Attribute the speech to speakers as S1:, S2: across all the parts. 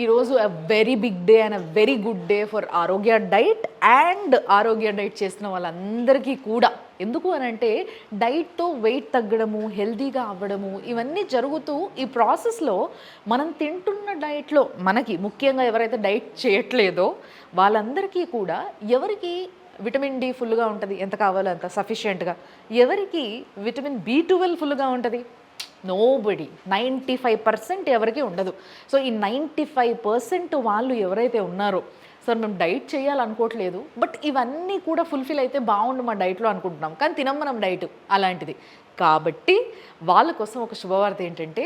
S1: ఈరోజు very big day and very good day for ఆరోగ్య diet and ఆరోగ్య diet చేస్తున్న వాళ్ళందరికీ కూడా. ఎందుకు అని అంటే డైట్తో వెయిట్ తగ్గడము, హెల్తీగా అవ్వడము ఇవన్నీ జరుగుతూ ఈ ప్రాసెస్లో మనం తింటున్న డైట్లో మనకి ముఖ్యంగా ఎవరైతే డైట్ చేయట్లేదో వాళ్ళందరికీ కూడా ఎవరికి విటమిన్ డి ఫుల్గా ఉంటుంది, ఎంత కావాలో అంత సఫిషియెంట్గా, ఎవరికి విటమిన్ B12 ఫుల్గా ఉంటుంది, నోబడి 95% ఎవరికి ఉండదు. సో ఈ 95% వాళ్ళు ఎవరైతే ఉన్నారో, సార్ మేము డైట్ చేయాలనుకోవట్లేదు బట్ ఇవన్నీ కూడా ఫుల్ఫిల్ అయితే బాగుండు మా డైట్లో అనుకుంటున్నాం, కానీ తినం మనం డైట్ అలాంటిది. కాబట్టి వాళ్ళ కోసం ఒక శుభవార్త ఏంటంటే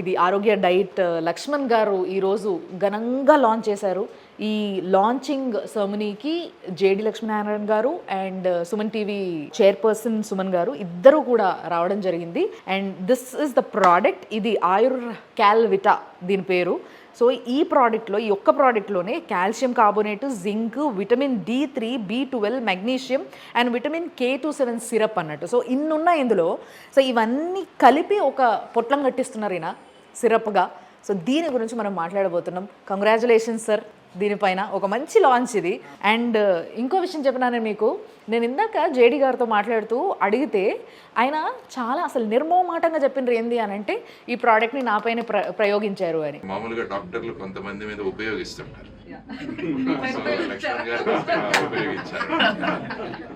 S1: ఇది ఆరోగ్య డైట్ లక్ష్మణ్ గారు ఈరోజు ఘనంగా లాంచ్ చేశారు. ఈ లాంచింగ్ సెరమనీకి జేడి లక్ష్మీనారాయణ గారు and Suman TV chairperson Suman గారు ఇద్దరు కూడా రావడం జరిగింది. And this is the product. ఇది ఆయుర్ క్యాల్విటా దీని పేరు. సో ఈ ప్రోడక్ట్లో, ఈ ఒక్క ప్రోడక్ట్లోనే calcium carbonate, zinc, vitamin D3, B12, magnesium and vitamin K27 syrup అన్నట్టు. సో ఇన్నున్నాయి ఇందులో. సో ఇవన్నీ కలిపి ఒక పొట్లం కట్టిస్తున్నారు ఈయన సిరప్గా. సో దీని గురించి మనం మాట్లాడబోతున్నాం. కంగ్రాచులేషన్స్ సార్, దీనిపైన ఒక మంచి లాంచ్ ఇది. అండ్ ఇంకో విషయం చెప్పినాను మీకు, నేను ఇందాక జేడి గారితో మాట్లాడుతూ అడిగితే ఆయన చాలా అసలు నిర్మోమాటంగా చెప్పిండ్రు ఏంది అని అంటే ఈ ప్రోడక్ట్ని నాపైన ప్రయోగించారు అని.
S2: మామూలుగా డాక్టర్లు కొంతమంది మీద ఉపయోగిస్తుంటారు,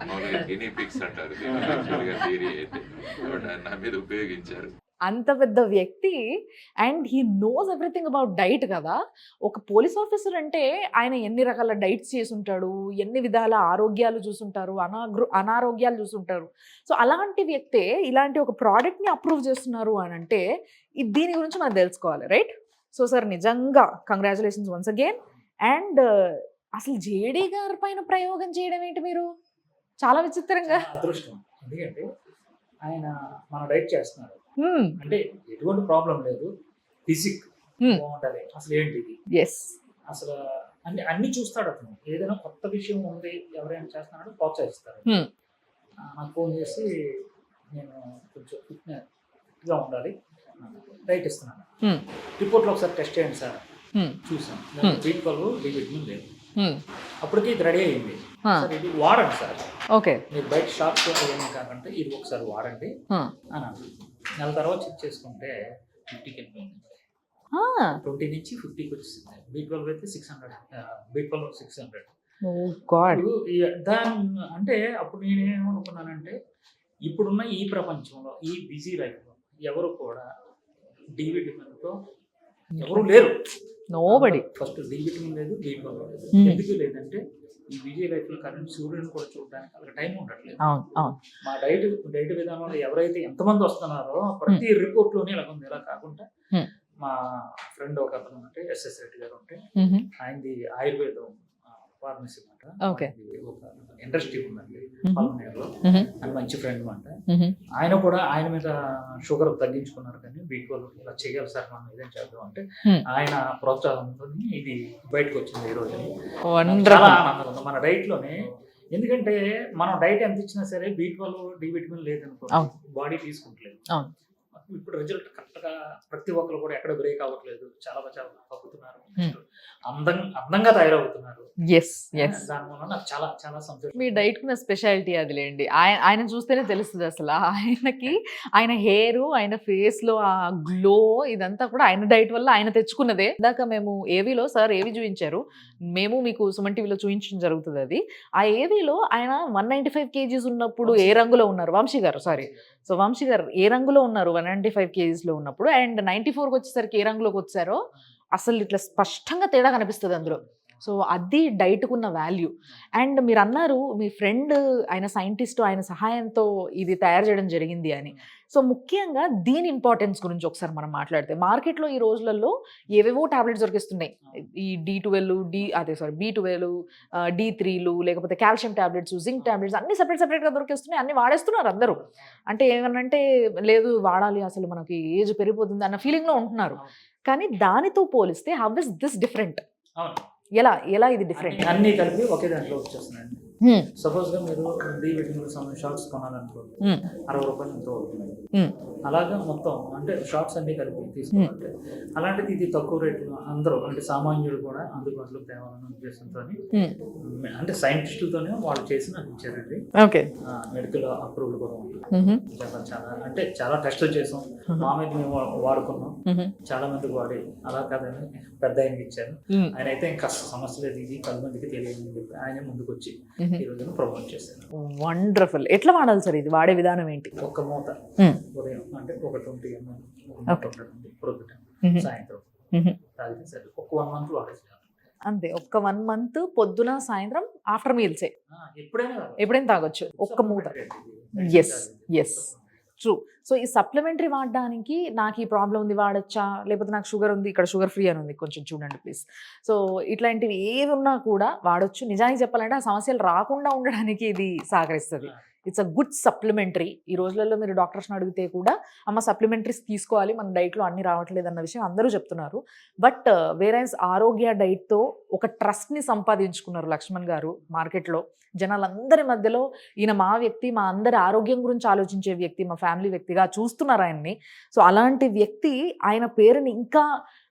S2: మామూలుగా గినీ పిక్స్ అంటారు థియరీ అయితే, నా మీద ఉపయోగించారు.
S1: అంత పెద్ద వ్యక్తి and he knows everything about diet కదా. ఒక పోలీస్ ఆఫీసర్ అంటే ఆయన ఎన్ని రకాల డైట్స్ చేసుంటాడు, ఎన్ని విధాల ఆరోగ్యాలు చూసుంటారు, అనారోగ్యాలు చూసుంటారు. సో అలాంటి వ్యక్తే ఇలాంటి ఒక ప్రోడక్ట్ని అప్రూవ్ చేస్తున్నారు అని అంటే దీని గురించి మనం తెలుసుకోవాలి, రైట్? సో సార్ నిజంగా కంగ్రాచులేషన్స్ వన్స్ అగైన్. అండ్ అసలు జేడీ గారి పైన ప్రయోగం చేయడం ఏంటి మీరు? చాలా విచిత్రంగా.
S3: అదృష్టం, ఎందుకంటే ఆయన మన డైట్ చేస్తున్నారు అంటే ఎటువంటి ప్రాబ్లం లేదు, ఫిజిక్ బాగుంటది, అసలు ఏంటిది అసలు అన్ని చూస్తాడు అతను. ఏదైనా కొత్త విషయం ఉంది, ఎవరైనా చేస్తున్నాడో ప్రోత్సహిస్తాడు. నాకు ఫోన్ చేసి నేను కొంచెం ఫిట్గా ఉండాలి, డైట్ ఇస్తున్నాను, రిపోర్ట్లో ఒకసారి టెస్ట్ చేయండి సార్. చూసాను B12, D విటమిన్ లేదు. అప్పటికి ఇది రెడీ అయ్యింది. సార్ ఇది వాడండి సార్, ఓకే మీరు బయట షాప్స్ ఏమి కాకంటే ఇది ఒకసారి వాడండి అని. నెల తర్వాత చెక్ చేసుకుంటే 50కి వెళ్ళిపోయింది. 20 నుంచి 50కి వచ్చింది. B12 అయితే 600, B12 600. దాని అంటే అప్పుడు నేనేమనుకున్నానంటే ఇప్పుడున్న ఈ ప్రపంచంలో, ఈ బిజీ లైఫ్లో ఎవరు కూడా డి విటమిన్తో ఎవరు లేరు.
S1: నోబడి.
S3: ఫస్ట్ డి విటమిన్ లేదు, B12 లేదు. ఎందుకు లేదంటే ఈ బిజీ లైఫ్ లో కరెంట్ సూర్యుని కూడా చూడడానికి అక్కడ టైం ఉండట్లేదు. మా డైట్ విధానంలో ఎవరైతే ఎంతమంది వస్తున్నారో ప్రతి రిపోర్ట్ లోనే ఇలా ఉంది. ఇలా కాకుండా మా ఫ్రెండ్ ఒక అతను ఉంటే SS రెడ్డి గారు ఉంటే, ఆయనది ఆయుర్వేదం ఫార్మసీ మాట, ఒక ఇండస్ట్రీ ఉందండి పల్మనేరులో, అది మంచి ఫ్రెండ్ అంట. ఆయన కూడా ఆయన మీద షుగర్ తగ్గించుకున్నారు, కానీ B12 ఇలా చేయాలి సార్ మనం ఇదేం చేద్దాం అంటే ఆయన ప్రోత్సాహంతో ఇది బయటకు వచ్చింది ఈ రోజు. చాలా ఆనందంగా ఉంది మన డైట్ లోనే. ఎందుకంటే మనం డైట్ ఎంత ఇచ్చినా సరే B12, D విటమిన్ లేదనుకో బాడీ తీసుకుంటలేదు. ఇప్పుడు రిజల్ట్ కరెక్ట్ గా ప్రతి ఒక్కరు కూడా ఎక్కడ బ్రేక్ అవ్వట్లేదు, చాలా తగ్గుతున్నారు, అందంగా తయారవుతున్నారు. దానివల్ల నాకు చాలా చాలా సంతోషం.
S1: మీ డైట్ కు స్పెషాలిటీ అదిలేండి. ఆయన చూస్తేనే తెలుస్తుంది అసలు ఆయనకి, ఆయన హెయిర్, ఆయన ఫేస్ లో ఆ గ్లో ఇదంతా కూడా ఆయన డైట్ వల్ల ఆయన తెచ్చుకున్నదే. ఇందాక మేము ఏవీలో సార్ ఏవి చూపించారు, మేము మీకు సుమన్ టీవీలో చూపించడం జరుగుతుంది. అది ఆ ఏవీలో ఆయన 195 kgs ఉన్నప్పుడు ఏ రంగులో ఉన్నారు, వంశీ గారు సారీ, సో వంశీ గారు ఏ రంగులో ఉన్నారు 195 kgs లో ఉన్నప్పుడు, అండ్ 94కి వచ్చేసరికి ఏ రంగులోకి వచ్చారో అసలు ఇట్లా స్పష్టంగా తేడా కనిపిస్తుంది అందులో. సో అది డైట్కున్న వాల్యూ. అండ్ మీరు అన్నారు మీ ఫ్రెండ్ ఆయన సైంటిస్ట్, ఆయన సహాయంతో ఇది తయారు చేయడం జరిగింది అని. సో ముఖ్యంగా దీని ఇంపార్టెన్స్ గురించి ఒకసారి మనం మాట్లాడితే, మార్కెట్లో ఈ రోజులలో ఏవేవో టాబ్లెట్స్ దొరికిస్తున్నాయి. ఈ B12, B12, D3లు, లేకపోతే కాల్షియం టాబ్లెట్స్, జింక్ టాబ్లెట్స్ అన్ని సెపరేట్గా దొరికిస్తున్నాయి, అన్ని వాడేస్తున్నారు అందరూ. అంటే ఏమనంటే లేదు వాడాలి, అసలు మనకి ఏజ్ పెరిగిపోతుంది అన్న ఫీలింగ్లో ఉంటున్నారు. కానీ దానితో పోలిస్తే హౌ ఇస్ దిస్ డిఫరెంట్? ఎలా ఇది డిఫరెంట్?
S3: అన్ని కలిపి ఒకే దాంట్లో వచ్చేస్తున్నాయండి. సపోజ్ గా మీరు డి విటమిన్ షార్ట్స్ కొనాలనుకోండి, 60 రూపాయలు ఎంతో అవుతుంది. అలాగా మొత్తం అంటే షాప్స్ అన్ని కలిపి తీసుకుంటే అలాంటిది ఇది తక్కువ రేట్లో అందరూ అంటే సామాన్యులు కూడా అందుబాటులో తేవాలనే ఉద్దేశంతో అంటే సైంటిస్టులతోనే వాళ్ళు చేసి నాకు ఇచ్చారండి.
S1: ఓకే.
S3: మెడికల్ అప్రూవల్ కూడా ఉంది. చాలా అంటే చాలా టెస్టులు చేసాం, మా మీద మేము వాడుకున్నాం, చాలా మందికి వాడి అలా కాదని పెద్ద ఆయనకి ఇచ్చారు. ఆయన అయితే ఇంకా సమస్య లేదు, ఇది 10 మందికి తెలియదని చెప్పి ఆయన ముందుకు వచ్చి ఈ రోజున ప్రమోట్ చేశారు.
S1: వండర్ఫుల్. ఎట్లా వాడాలి సార్ ఇది? వాడే విధానం ఏంటి?
S3: ఒక్క మూత ఉదయం అంటే ఒక 20 ml ప్రొద్దుట సాయంత్రం తాగితే సరే. ఒక 1 month వాడచ్చు
S1: అంతే. ఒక్క 1 month పొద్దున సాయంత్రం ఆఫ్టర్ మీల్సే
S3: ఎప్పుడైనా
S1: తాగొచ్చు ఒక్క మూత. Yes true. సో ఈ సప్లిమెంటరీ వాడడానికి నాకు ఈ ప్రాబ్లం ఉంది వాడచ్చా, లేకపోతే నాకు షుగర్ ఉంది, ఇక్కడ షుగర్ ఫ్రీ అని ఉంది, కొంచెం చూడండి ప్లీజ్. సో ఇట్లాంటివి ఏవి ఉన్నా కూడా వాడచ్చు. నిజానికి చెప్పాలంటే ఆ సమస్యలు రాకుండా ఉండడానికి ఇది సహకరిస్తుంది. It's a good supplementary. ఈ రోజులలో మీరు డాక్టర్స్ని అడిగితే కూడా అమ్మ సప్లిమెంటరీస్ తీసుకోవాలి, మన డైట్లో అన్ని రావట్లేదు అన్న విషయం అందరూ చెప్తున్నారు. బట్ వేరేస్ ఆరోగ్య డైట్తో ఒక ట్రస్ట్ని సంపాదించుకున్నారు లక్ష్మణ్ గారు మార్కెట్లో. జనాలందరి మధ్యలో ఈయన మా వ్యక్తి, మా అందరి ఆరోగ్యం గురించి ఆలోచించే వ్యక్తి, మా ఫ్యామిలీ వ్యక్తిగా చూస్తున్నారు ఆయన్ని. సో అలాంటి వ్యక్తి ఆయన పేరుని ఇంకా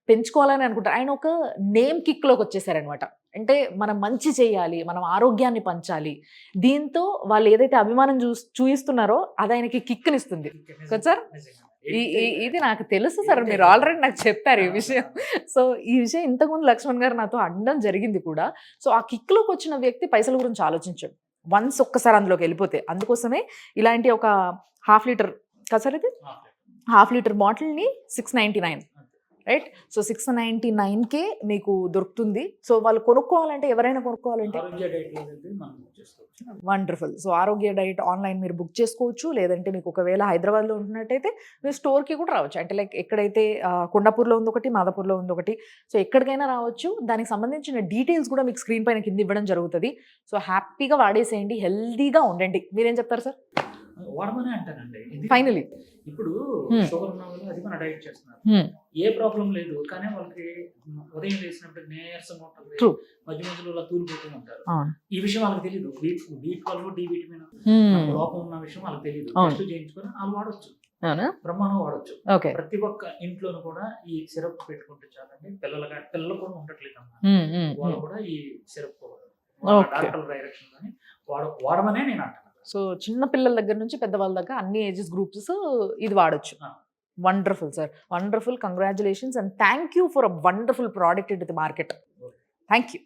S1: పెంచుకోవాలని అనుకుంటారు. ఆయన ఒక నేమ్ కిక్లోకి వచ్చేసారనమాట. అంటే మనం మంచి చేయాలి, మనం ఆరోగ్యాన్ని పంచాలి. దీంతో వాళ్ళు ఏదైతే అభిమానం చూయిస్తున్నారో అది ఆయనకి కిక్నిస్తుంది కదా సార్. ఇది నాకు తెలుసు సార్, మీరు ఆల్రెడీ నాకు చెప్పారు ఈ విషయం. సో ఈ విషయం ఇంతకుముందు లక్ష్మణ్ గారు నాతో అనడం జరిగింది కూడా. సో ఆ కిక్లోకి వచ్చిన వ్యక్తి పైసల గురించి ఆలోచించాడు వన్స్ ఒక్కసారి అందులోకి వెళ్ళిపోతే. అందుకోసమే ఇలాంటి ఒక 1/2 లీటర్ కదా సార్, ఇది 1/2 లీటర్ బాటిల్ని 699 రైట్. సో 699కే మీకు దొరుకుతుంది. సో వాళ్ళు కొనుక్కోవాలంటే, ఎవరైనా కొనుక్కోవాలంటే వండర్ఫుల్. సో ఆరోగ్య డైట్ ఆన్లైన్ మీరు బుక్ చేసుకోవచ్చు. లేదంటే మీకు ఒకవేళ హైదరాబాద్లో ఉంటున్నట్టయితే మీరు స్టోర్కి కూడా రావచ్చు. అంటే లైక్ ఎక్కడైతే కొండాపూర్లో ఉంది ఒకటి, మాదాపూర్లో ఉంది ఒకటి. సో ఎక్కడికైనా రావచ్చు. దానికి సంబంధించిన డీటెయిల్స్ కూడా మీకు స్క్రీన్ పైన కింద ఇవ్వడం జరుగుతుంది. సో హ్యాపీగా వాడేసేయండి, హెల్దీగా ఉండండి. మీరేం చెప్తారు సార్?
S3: వాడమనే అంటానండి.
S1: ఫైనలీ
S3: ఇప్పుడు షుగర్ ఉన్న వాళ్ళు అది మన డైట్ చేస్తున్నారు, ఏ ప్రాబ్లం లేదు. కానీ వాళ్ళకి ఉదయం వేసినప్పుడు నీరసంగా ఉంటుంది, మధ్య మధ్యలో తూలిపోతూ ఉంటారు. ఈ విషయం వాళ్ళకి తెలియదు. B12 D విటమిన్ లోపం ఉన్న విషయం వాళ్ళకి తెలియదు. టెస్ట్ చేయించుకొని వాళ్ళు వాడచ్చు, బ్రహ్మాండం వాడచ్చు. ప్రతి ఒక్క ఇంట్లోనూ కూడా ఈ సిరప్ పెట్టుకుంటే చాలండి. పిల్లలు కూడా ఉండట్లేదు అమ్మా, వాళ్ళు కూడా ఈ సిరప్ డాక్టర్ డైరెక్షన్ కానీ వాడమనే నేను అంటాను.
S1: సో చిన్న పిల్లల దగ్గర నుంచి పెద్దవాళ్ళ దగ్గర అన్ని ఏజెస్ గ్రూప్స్ ఇది వాడచ్చు. Wonderful sir, wonderful. Congratulations and thank you for a wonderful product in the market. Thank you.